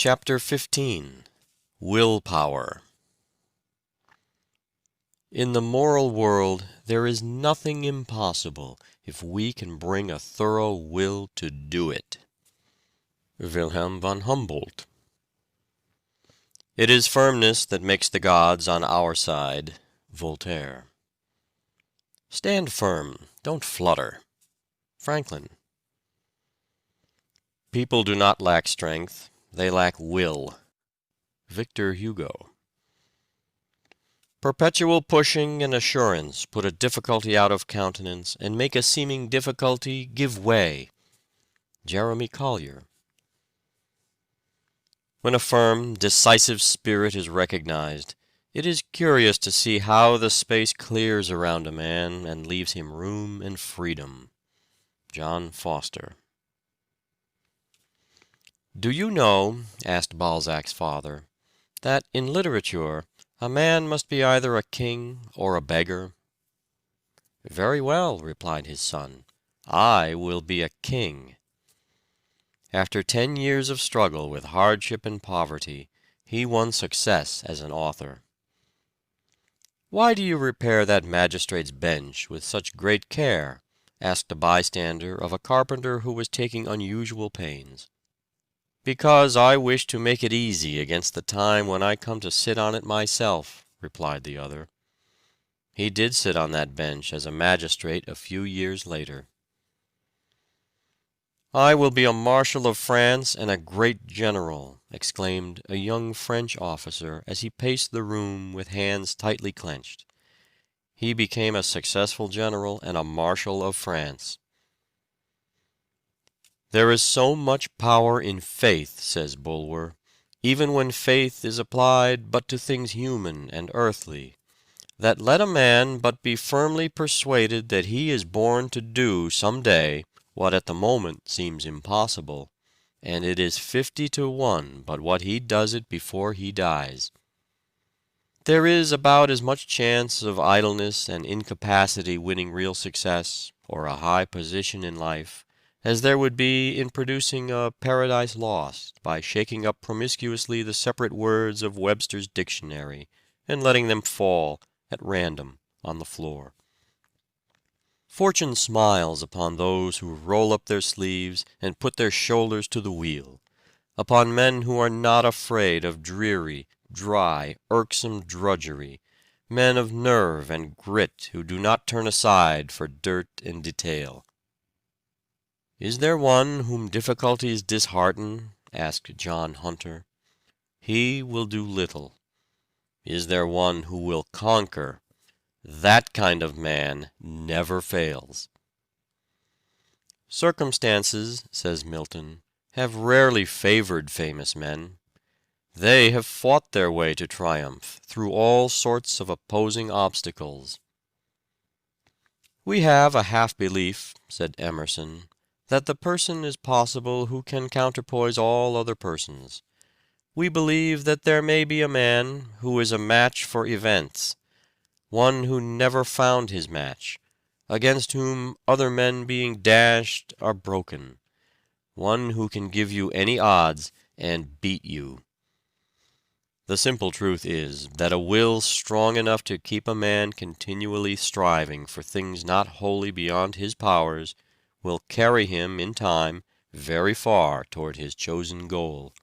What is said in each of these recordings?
Chapter 15. Willpower. In the moral world there is nothing impossible if we can bring a thorough will to do it. Wilhelm von Humboldt. It is firmness that makes the gods on our side. Voltaire. Stand firm, don't flutter. Franklin. People do not lack strength, they lack will. Victor Hugo. Perpetual pushing and assurance put a difficulty out of countenance and make a seeming difficulty give way. Jeremy Collier. When a firm, decisive spirit is recognized, it is curious to see how the space clears around a man and leaves him room and freedom. John Foster. "Do you know," asked Balzac's father, "that in literature a man must be either a king or a beggar?" "Very well," replied his son, "I will be a king." After 10 years of struggle with hardship and poverty, he won success as an author. "Why do you repair that magistrate's bench with such great care?" asked a bystander of a carpenter who was taking unusual pains. "Because I wish to make it easy against the time when I come to sit on it myself," replied the other. He did sit on that bench as a magistrate a few years later. "I will be a Marshal of France and a great general," exclaimed a young French officer as he paced the room with hands tightly clenched. He became a successful general and a Marshal of France. "There is so much power in faith," says Bulwer, "even when faith is applied but to things human and earthly, that let a man but be firmly persuaded that he is born to do some day what at the moment seems impossible, and it is 50 to 1 but what he does it before he dies. There is about as much chance of idleness and incapacity winning real success, or a high position in life, as there would be in producing a Paradise Lost by shaking up promiscuously the separate words of Webster's dictionary and letting them fall at random on the floor. Fortune smiles upon those who roll up their sleeves and put their shoulders to the wheel, upon men who are not afraid of dreary, dry, irksome drudgery, men of nerve and grit who do not turn aside for dirt and detail. "Is there one whom difficulties dishearten?" asked John Hunter. "He will do little. Is there one who will conquer? That kind of man never fails." "Circumstances," says Milton, "have rarely favored famous men. They have fought their way to triumph through all sorts of opposing obstacles." "We have a half belief," said Emerson, "that the person is possible who can counterpoise all other persons. We believe that there may be a man who is a match for events, one who never found his match, against whom other men being dashed are broken, one who can give you any odds and beat you. The simple truth is that a will strong enough to keep a man continually striving for things not wholly beyond his powers will carry him in time very far toward his chosen goal."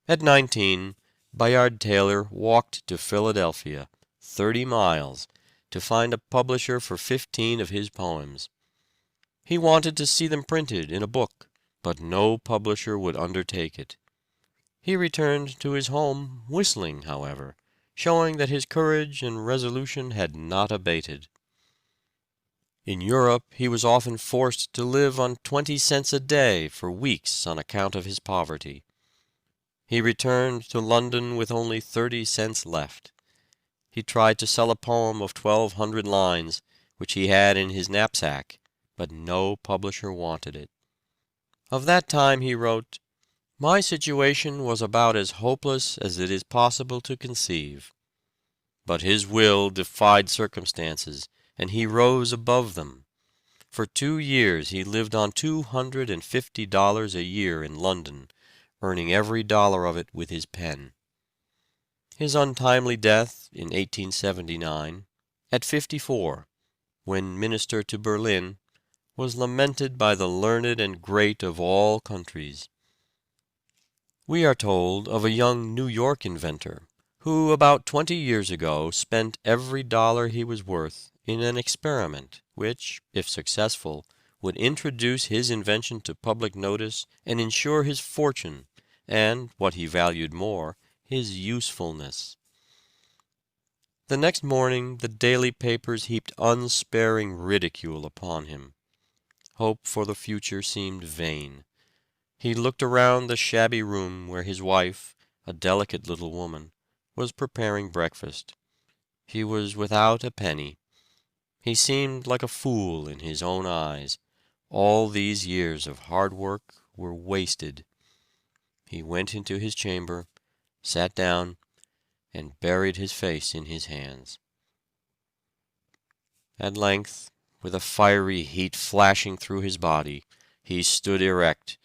At 19, Bayard Taylor walked to Philadelphia, 30 miles, to find a publisher for 15 of his poems. He wanted to see them printed in a book, but no publisher would undertake it. He returned to his home whistling, however, showing that his courage and resolution had not abated. In Europe he was often forced to live on 20 cents a day for weeks on account of his poverty. He returned to London with only 30 cents left. He tried to sell a poem of 1,200 lines, which he had in his knapsack, but no publisher wanted it. Of that time he wrote, "My situation was about as hopeless as it is possible to conceive." But his will defied circumstances, and he rose above them. For 2 years he lived on $250 a year in London, earning every dollar of it with his pen. His untimely death in 1879, at 54, when minister to Berlin, was lamented by the learned and great of all countries. We are told of a young New York inventor who about 20 years ago spent every dollar he was worth in an experiment which, if successful, would introduce his invention to public notice and ensure his fortune and, what he valued more, his usefulness. The next morning the daily papers heaped unsparing ridicule upon him. Hope for the future seemed vain. He looked around the shabby room where his wife, a delicate little woman, was preparing breakfast. He was without a penny. He seemed like a fool in his own eyes. All these years of hard work were wasted. He went into his chamber, sat down, and buried his face in his hands. At length, with a fiery heat flashing through his body, he stood erect.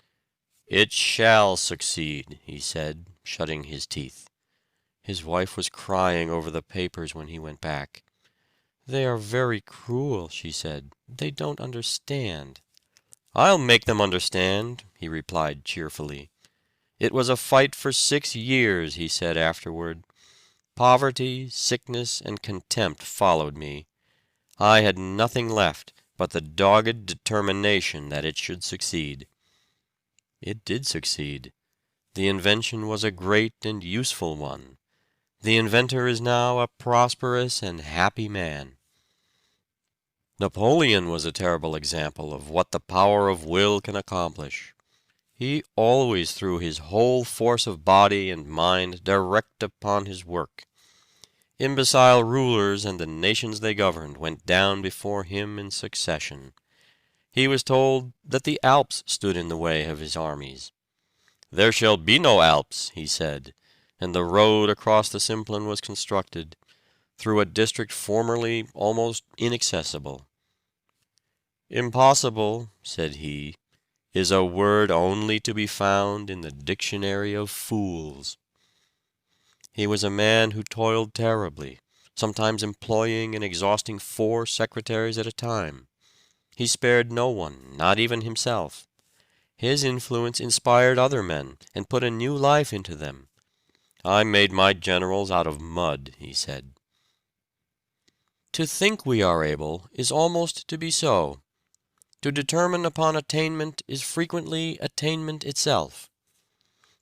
"It shall succeed," he said, shutting his teeth. His wife was crying over the papers when he went back. "They are very cruel," she said. "They don't understand." "I'll make them understand," he replied cheerfully. "It was a fight for 6 years," he said afterward. "Poverty, sickness, and contempt followed me. I had nothing left but the dogged determination that it should succeed." It did succeed. The invention was a great and useful one. The inventor is now a prosperous and happy man. Napoleon was a terrible example of what the power of will can accomplish. He always threw his whole force of body and mind direct upon his work. Imbecile rulers and the nations they governed went down before him in succession. He was told that the Alps stood in the way of his armies. "There shall be no Alps," he said, and the road across the Simplon was constructed, through a district formerly almost inaccessible. "Impossible," said he, "is a word only to be found in the dictionary of fools." He was a man who toiled terribly, sometimes employing and exhausting 4 secretaries at a time. He spared no one, not even himself. His influence inspired other men, and put a new life into them. "I made my generals out of mud," he said. To think we are able is almost to be so. To determine upon attainment is frequently attainment itself.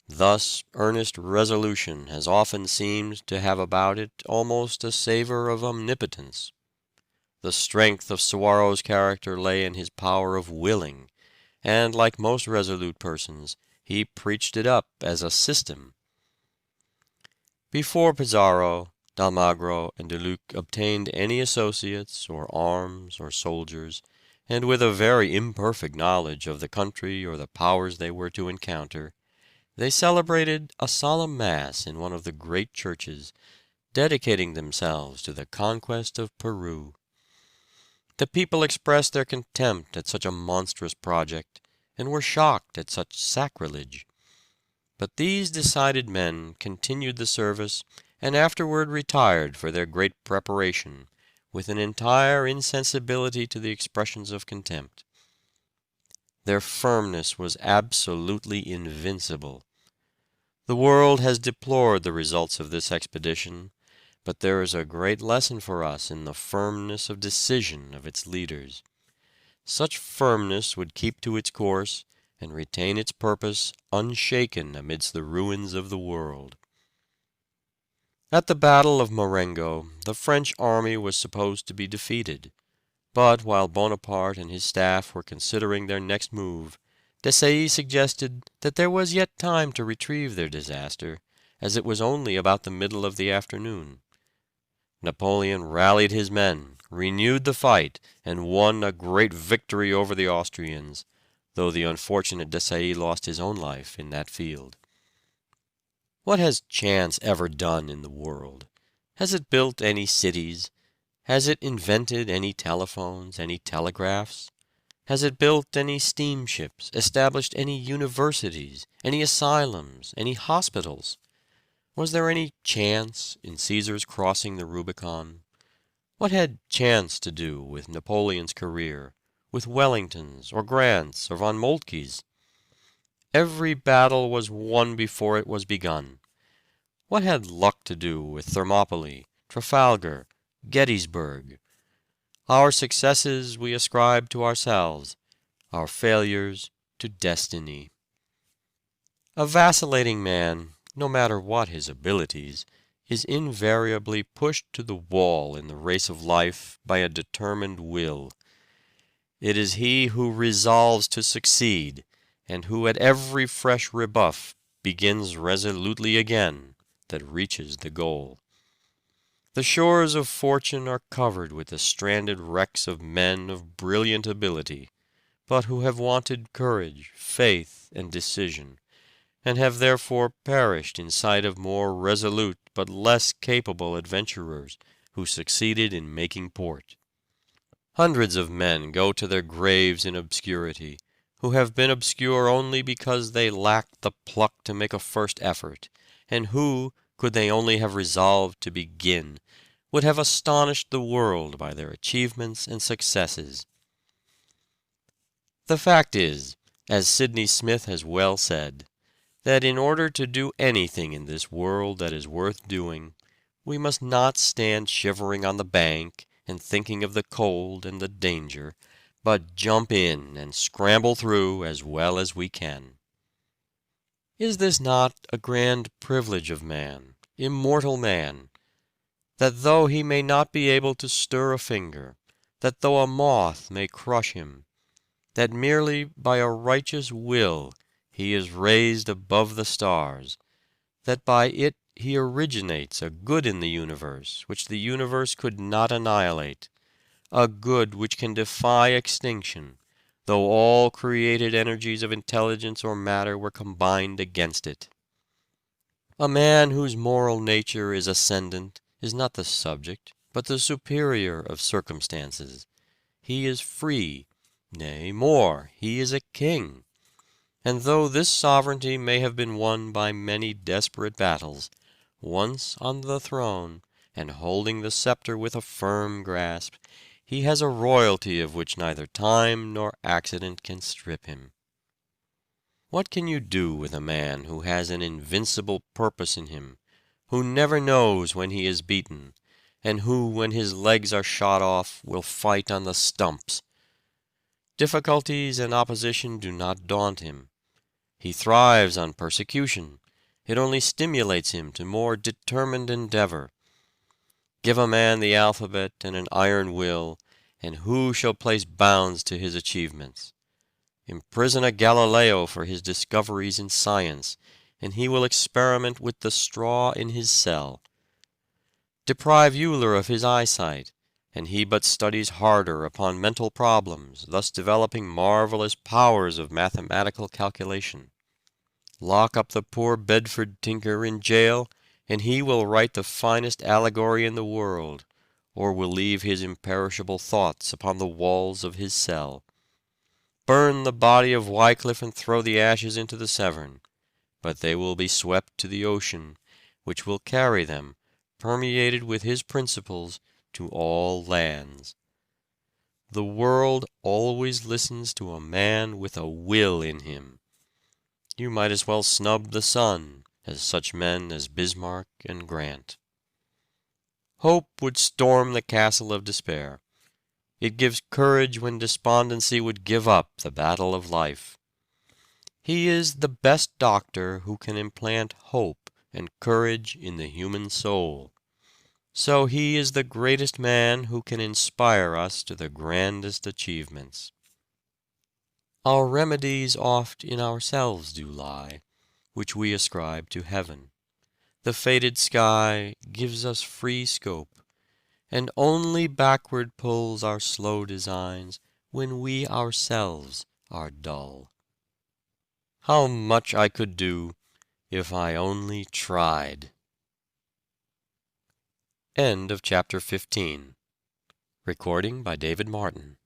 Thus earnest resolution has often seemed to have about it almost a savor of omnipotence. The strength of Suwarrow's character lay in his power of willing, and like most resolute persons, he preached it up as a system. Before Pizarro, d'Almagro, and Deluc obtained any associates, or arms, or soldiers, and with a very imperfect knowledge of the country or the powers they were to encounter, they celebrated a solemn mass in one of the great churches, dedicating themselves to the conquest of Peru. The people expressed their contempt at such a monstrous project, and were shocked at such sacrilege. But these decided men continued the service, and afterward retired for their great preparation, with an entire insensibility to the expressions of contempt. Their firmness was absolutely invincible. The world has deplored the results of this expedition, but there is a great lesson for us in the firmness of decision of its leaders. Such firmness would keep to its course and retain its purpose unshaken amidst the ruins of the world. At the Battle of Marengo, the French army was supposed to be defeated. But while Bonaparte and his staff were considering their next move, Desailly suggested that there was yet time to retrieve their disaster, as it was only about the middle of the afternoon. Napoleon rallied his men, renewed the fight, and won a great victory over the Austrians, though the unfortunate Desailly lost his own life in that field. What has chance ever done in the world? Has it built any cities? Has it invented any telephones, any telegraphs? Has it built any steamships, established any universities, any asylums, any hospitals? Was there any chance in Caesar's crossing the Rubicon? What had chance to do with Napoleon's career, with Wellington's, or Grant's, or von Moltke's? Every battle was won before it was begun. What had luck to do with Thermopylae, Trafalgar, Gettysburg? Our successes we ascribe to ourselves, our failures to destiny. A vacillating man, no matter what his abilities, is invariably pushed to the wall in the race of life by a determined will. It is he who resolves to succeed, and who at every fresh rebuff begins resolutely again, that reaches the goal. The shores of fortune are covered with the stranded wrecks of men of brilliant ability, but who have wanted courage, faith, and decision, and have therefore perished in sight of more resolute but less capable adventurers who succeeded in making port. Hundreds of men go to their graves in obscurity, who have been obscure only because they lacked the pluck to make a first effort, and who, could they only have resolved to begin, would have astonished the world by their achievements and successes. The fact is, as Sidney Smith has well said, that in order to do anything in this world that is worth doing, we must not stand shivering on the bank and thinking of the cold and the danger, but jump in and scramble through as well as we can. Is this not a grand privilege of man, immortal man, that though he may not be able to stir a finger, that though a moth may crush him, that merely by a righteous will he is raised above the stars, that by it he originates a good in the universe which the universe could not annihilate, a good which can defy extinction, though all created energies of intelligence or matter were combined against it. A man whose moral nature is ascendant is not the subject, but the superior of circumstances. He is free, nay, more, he is a king. And though this sovereignty may have been won by many desperate battles, once on the throne, and holding the scepter with a firm grasp, he has a royalty of which neither time nor accident can strip him. What can you do with a man who has an invincible purpose in him, who never knows when he is beaten, and who, when his legs are shot off, will fight on the stumps? Difficulties and opposition do not daunt him. He thrives on persecution. It only stimulates him to more determined endeavor. Give a man the alphabet and an iron will, and who shall place bounds to his achievements? Imprison a Galileo for his discoveries in science, and he will experiment with the straw in his cell. Deprive Euler of his eyesight, and he but studies harder upon mental problems, thus developing marvelous powers of mathematical calculation. Lock up the poor Bedford tinker in jail, and he will write the finest allegory in the world, or will leave his imperishable thoughts upon the walls of his cell. Burn the body of Wycliffe and throw the ashes into the Severn, but they will be swept to the ocean, which will carry them, permeated with his principles, to all lands. The world always listens to a man with a will in him. You might as well snub the sun as such men as Bismarck and Grant. Hope would storm the castle of despair. It gives courage when despondency would give up the battle of life. He is the best doctor who can implant hope and courage in the human soul. So he is the greatest man who can inspire us to the grandest achievements. Our remedies oft in ourselves do lie, which we ascribe to heaven. The fated sky gives us free scope, and only backward pulls our slow designs when we ourselves are dull. How much I could do if I only tried. End of chapter 15. Recording by David Martin.